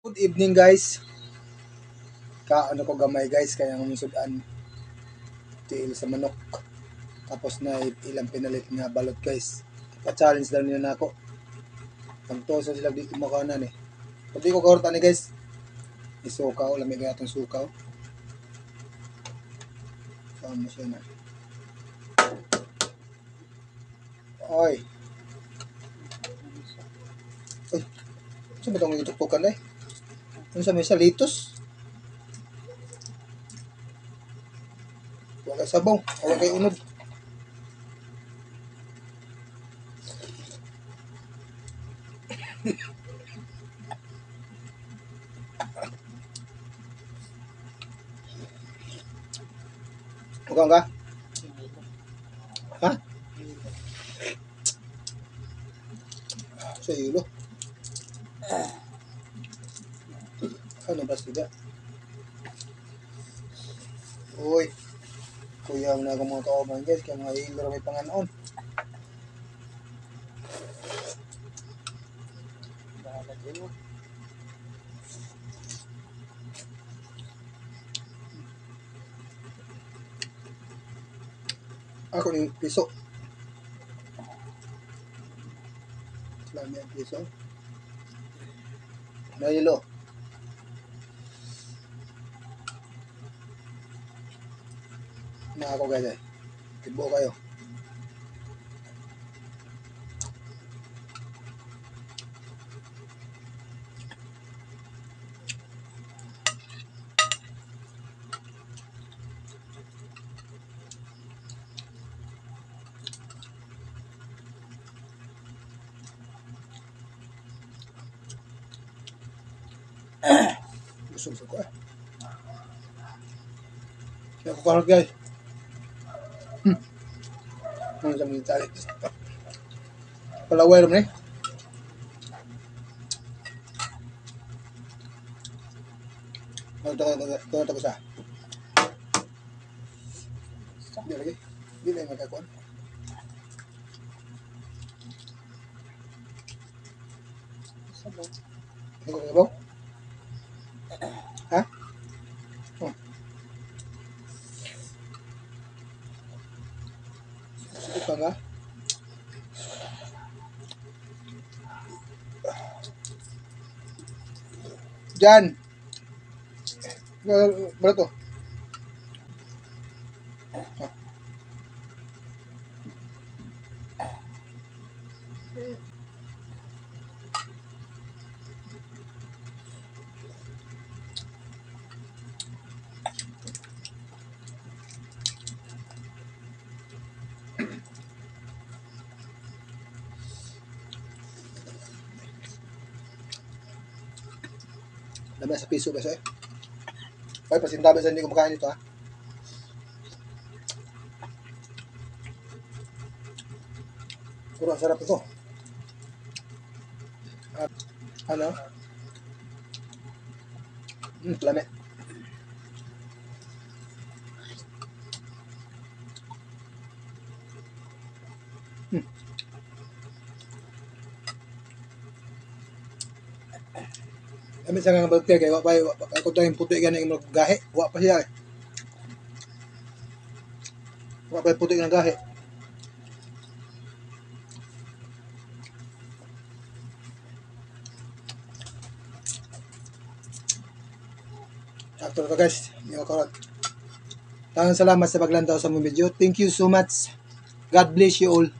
Good evening guys. Kaano ko gamay guys kaya ang sudan tiil sa manok. Tapos na ilang pinalit nga balot guys. Pa-challenge daw nila nako. Pagtoso sila di kumakanan eh. Pag di ko kahorta ni guys. Isukaw, lamig nga itong sukaw. Saan mo siya na. Oy. Uy. Saan ba itong ituktukan eh? Ano sa may salitos? Wala sabaw. Wala kay unod. Mukhang ka? Ha? Sa ilo. Ano ba sila? Uy. Kuya mo na akong mga kauban guys. Kaya mga ilo may panganoon. Ako ni piso. Lami ang piso. Nahilo. Na ako guys eh. Tibo kayo. Busog ko eh. Kaya ko karot guys. Ano sa mga talit. Palaway naman eh. Ito ko sa. Hindi lagi. Hindi na yung magkakuan. Ano ko sabaw? Ha? Oh. Sige pa nga. Diyan. Barato. Dami sa piso guys eh. Ay, pasintabi sa hindi kumakain ito ha. Puro ang sarap ito. Ano? Lami. Kami sa nga balot kaya ako tayo yung puti ganang yung gahe. Wa pa siya eh. Wa pa yung puti ng gahe. After to guys. Yung karot. Tangang salamat sa paglantaw sa mga video. Thank you so much. God bless you all.